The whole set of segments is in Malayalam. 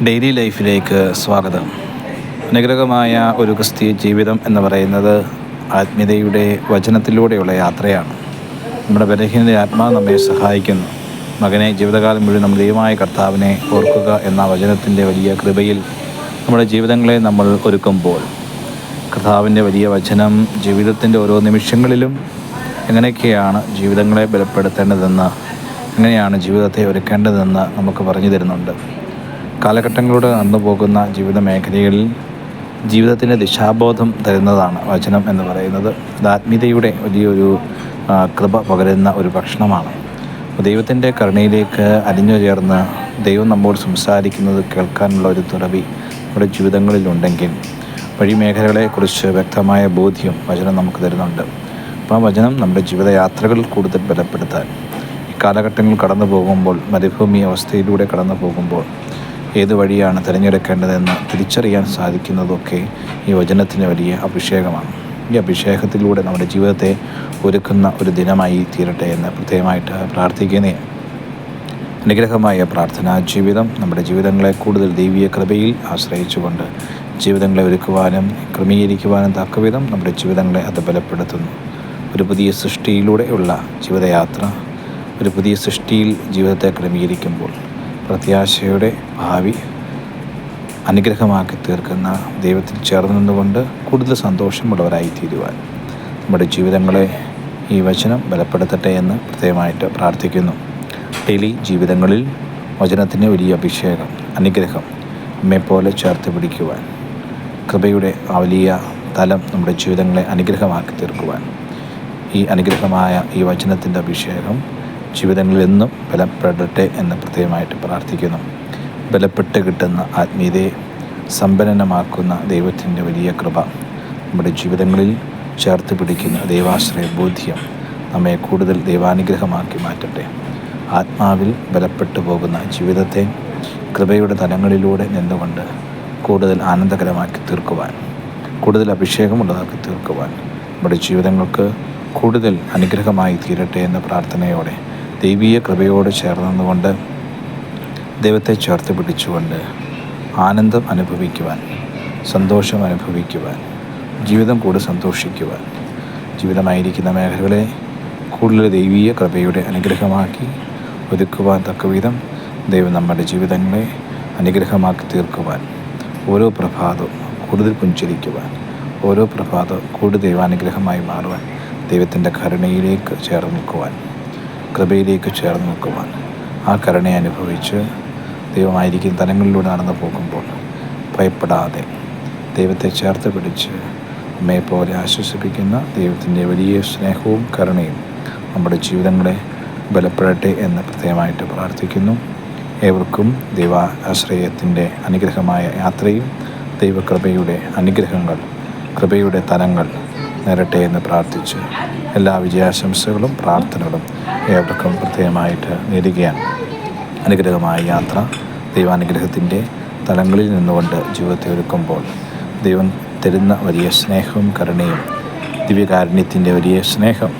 ഡെയിലി ലൈഫിലേക്ക് സ്വാഗതം. അനുഗ്രഹമായ ഒരു ക്രിസ്തീയ ജീവിതം എന്ന് പറയുന്നത് ആത്മീയതയുടെ വചനത്തിലൂടെയുള്ള യാത്രയാണ്. നമ്മുടെ ബലഹീനത ആത്മാവ് നമ്മെ സഹായിക്കുന്നു. മകനെ, ജീവിതകാലം മുഴുവൻ നമ്മുടെ ദൈവമായ കർത്താവിനെ ഓർക്കുക എന്ന വചനത്തിൻ്റെ വലിയ കൃപയിൽ നമ്മുടെ ജീവിതങ്ങളെ നമ്മൾ ഒരുക്കുമ്പോൾ, കർത്താവിൻ്റെ വലിയ വചനം ജീവിതത്തിൻ്റെ ഓരോ നിമിഷങ്ങളിലും എങ്ങനെയൊക്കെയാണ് ജീവിതങ്ങളെ ബലപ്പെടുത്തേണ്ടതെന്ന്, എങ്ങനെയാണ് ജീവിതത്തെ ഒരുക്കേണ്ടതെന്ന് നമുക്ക് പറഞ്ഞു തരുന്നുണ്ട്. കാലഘട്ടങ്ങളോട് നടന്നു പോകുന്ന ജീവിത മേഖലകളിൽ ജീവിതത്തിൻ്റെ ദിശാബോധം തരുന്നതാണ് വചനം എന്ന് പറയുന്നത്. അത് ആത്മീയതയുടെ വലിയൊരു കൃപ പകരുന്ന ഒരു ഭക്ഷണമാണ്. ദൈവത്തിൻ്റെ കരുണയിലേക്ക് അലിഞ്ഞു ചേർന്ന് ദൈവം നമ്മോട് സംസാരിക്കുന്നത് കേൾക്കാനുള്ള ഒരു തുറവി നമ്മുടെ ജീവിതങ്ങളിലുണ്ടെങ്കിൽ വഴിമേഖലകളെക്കുറിച്ച് വ്യക്തമായ ബോധ്യം വചനം നമുക്ക് തരുന്നുണ്ട്. അപ്പോൾ ആ വചനം നമ്മുടെ ജീവിതയാത്രകൾ കൂടുതൽ ബലപ്പെടുത്താൻ, ഈ കാലഘട്ടങ്ങൾ കടന്നു പോകുമ്പോൾ, മരുഭൂമി അവസ്ഥയിലൂടെ കടന്നു പോകുമ്പോൾ ഏത് വഴിയാണ് തിരഞ്ഞെടുക്കേണ്ടതെന്ന് തിരിച്ചറിയാൻ സാധിക്കുന്നതൊക്കെ ഈ വചനത്തിന് വലിയ അഭിഷേകമാണ്. ഈ അഭിഷേകത്തിലൂടെ നമ്മുടെ ജീവിതത്തെ ഒരുക്കുന്ന ഒരു ദിനമായി തീരട്ടെ എന്ന് പ്രത്യേകമായിട്ട് പ്രാർത്ഥിക്കുന്നേ. അനുഗ്രഹമായ പ്രാർത്ഥനാ ജീവിതം നമ്മുടെ ജീവിതങ്ങളെ കൂടുതൽ ദൈവീയ കൃപയിൽ ആശ്രയിച്ചുകൊണ്ട് ജീവിതങ്ങളെ ഒരുക്കുവാനും ക്രമീകരിക്കുവാനും തക്കവിധം നമ്മുടെ ജീവിതങ്ങളെ അത് ബലപ്പെടുത്തുന്നു. ഒരു പുതിയ സൃഷ്ടിയിലൂടെയുള്ള ജീവിതയാത്ര, ഒരു പുതിയ സൃഷ്ടിയിൽ ജീവിതത്തെ ക്രമീകരിക്കുമ്പോൾ പ്രത്യാശയുടെ ഭാവി അനുഗ്രഹമാക്കി തീർക്കുന്ന ദൈവത്തിൽ ചേർന്ന് നിന്നുകൊണ്ട് കൂടുതൽ സന്തോഷമുള്ളവരായി തീരുവാൻ നമ്മുടെ ജീവിതങ്ങളെ ഈ വചനം ബലപ്പെടുത്തട്ടെ എന്ന് പ്രത്യേകമായിട്ട് പ്രാർത്ഥിക്കുന്നു. ഡെയിലി ജീവിതങ്ങളിൽ വചനത്തിന് വലിയ അഭിഷേകം, അനുഗ്രഹം നമ്മെപ്പോലെ ചേർത്ത് പിടിക്കുവാൻ, കൃപയുടെ ആ വലിയ തലം നമ്മുടെ ജീവിതങ്ങളെ അനുഗ്രഹമാക്കി തീർക്കുവാൻ ഈ അനുഗ്രഹമായ ഈ വചനത്തിൻ്റെ അഭിഷേകം ജീവിതങ്ങളിൽ എന്നും ബലപ്പെടട്ടെ എന്ന് പ്രത്യേകമായിട്ട് പ്രാർത്ഥിക്കുന്നു. ബലപ്പെട്ട് കിട്ടുന്ന ആത്മീയതയെ സമ്പന്നമാക്കുന്ന ദൈവത്തിൻ്റെ വലിയ കൃപ നമ്മുടെ ജീവിതങ്ങളിൽ ചേർത്ത് പിടിക്കുന്ന ദൈവാശ്രയ ബോധ്യം നമ്മെ കൂടുതൽ ദൈവാനുഗ്രഹമാക്കി മാറ്റട്ടെ. ആത്മാവിൽ ബലപ്പെട്ടു പോകുന്ന ജീവിതത്തെ കൃപയുടെ തലങ്ങളിലൂടെ നിന്നുകൊണ്ട് കൂടുതൽ ആനന്ദകരമാക്കി തീർക്കുവാൻ, കൂടുതൽ അഭിഷേകമുള്ളതാക്കി തീർക്കുവാൻ നമ്മുടെ ജീവിതങ്ങൾക്ക് കൂടുതൽ അനുഗ്രഹമായി തീരട്ടെ എന്ന പ്രാർത്ഥനയോടെ ദൈവീയ കൃപയോട് ചേർന്നുകൊണ്ട് ദൈവത്തെ ചേർത്ത് പിടിച്ചുകൊണ്ട് ആനന്ദം അനുഭവിക്കുവാൻ, സന്തോഷം അനുഭവിക്കുവാൻ, ജീവിതം കൂടുതൽ സന്തോഷിക്കുവാൻ, ജീവിതമായിരിക്കുന്ന മേഖലകളെ കൂടുതൽ ദൈവീയ കൃപയുടെ അനുഗ്രഹമാക്കി ഒരുക്കുവാൻ തക്കവിധം ദൈവം നമ്മുടെ ജീവിതങ്ങളെ അനുഗ്രഹമാക്കി തീർക്കുവാൻ, ഓരോ പ്രഭാതവും കൂടുതൽ പുഞ്ചിരിക്കുവാൻ, ഓരോ പ്രഭാതവും കൂടുതൽ ദൈവാനുഗ്രഹമായി മാറുവാൻ, ദൈവത്തിൻ്റെ കരുണയിലേക്ക് ചേർന്ന് നിൽക്കുവാൻ, കൃപയിലേക്ക് ചേർന്ന് നിൽക്കുവാൻ, ആ കരുണയെ അനുഭവിച്ച് ദൈവമായിരിക്കുന്ന തലങ്ങളിലൂടെ നടന്നു പോകുമ്പോൾ ഭയപ്പെടാതെ ദൈവത്തെ ചേർത്ത് പിടിച്ച് അമ്മയെപ്പോലെ ആശ്വസിപ്പിക്കുന്ന ദൈവത്തിൻ്റെ വലിയ സ്നേഹവും കരുണയും നമ്മുടെ ജീവിതങ്ങളെ ബലപ്പെടട്ടെ എന്ന് പ്രത്യേകമായിട്ട് പ്രാർത്ഥിക്കുന്നു. ഏവർക്കും ദൈവാശ്രയത്തിൻ്റെ അനുഗ്രഹമായ യാത്രയും ദൈവകൃപയുടെ അനുഗ്രഹങ്ങൾ, കൃപയുടെ തലങ്ങൾ നേരട്ടെ എന്ന് പ്രാർത്ഥിച്ച് എല്ലാ വിജയാശംസകളും പ്രാർത്ഥനകളും ഏവർക്കും പ്രത്യേകമായിട്ട് നേടുകയാണ്. അനുഗ്രഹമായ യാത്ര ദൈവാനുഗ്രഹത്തിൻ്റെ തലങ്ങളിൽ നിന്നുകൊണ്ട് ജീവിതത്തെ ഒരുക്കുമ്പോൾ ദൈവം തരുന്ന വലിയ സ്നേഹവും കരുണയും, ദിവ്യകാരുണ്യത്തിൻ്റെ വലിയ സ്നേഹം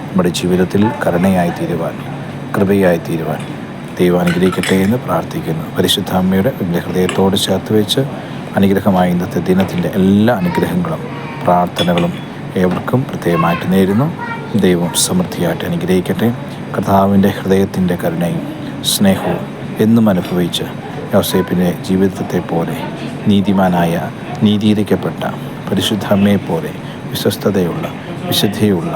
നമ്മുടെ ജീവിതത്തിൽ കരുണയായി തീരുവാൻ, കൃപയായി തീരുവാൻ ദൈവം അനുഗ്രഹിക്കട്ടെ എന്ന് പ്രാർത്ഥിക്കുന്നു. പരിശുദ്ധ അമ്മയുടെ വലിയ ഹൃദയത്തോട് ചേർത്ത് വെച്ച് അനുഗ്രഹമായ ഇന്നത്തെ ദിനത്തിൻ്റെ എല്ലാ അനുഗ്രഹങ്ങളും പ്രാർത്ഥനകളും ഏവർക്കും പ്രത്യേകമായിട്ട് നേരുന്നു. ദൈവം സമൃദ്ധിയായിട്ട് അനുഗ്രഹിക്കട്ടെ. കർത്താവിൻ്റെ ഹൃദയത്തിൻ്റെ കരുണയും സ്നേഹവും എന്നും അനുഭവിച്ച് യോസേപ്പിൻ്റെ ജീവിതത്തെ പോലെ നീതിമാനായ, നീതീകരിക്കപ്പെട്ട പരിശുദ്ധ അമ്മയെപ്പോലെ വിശ്വസ്തതയുള്ള, വിശുദ്ധിയുള്ള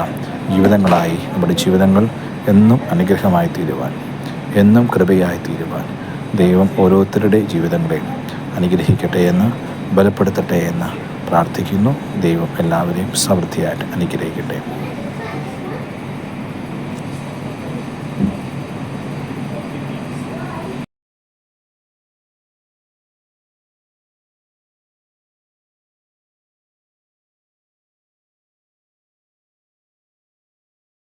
ജീവിതങ്ങളായി നമ്മുടെ ജീവിതങ്ങൾ എന്നും അനുഗ്രഹമായി തീരുവാൻ, എന്നും കൃപയായി തീരുവാൻ ദൈവം ഓരോരുത്തരുടെ ജീവിതങ്ങളെയും അനുഗ്രഹിക്കട്ടെ എന്ന്, ബലപ്പെടുത്തട്ടെ എന്ന് പ്രാർത്ഥിക്കുന്നു. ദൈവം എല്ലാവരെയും സമൃദ്ധിയായിട്ട് അനുഗ്രഹിക്കട്ടെ.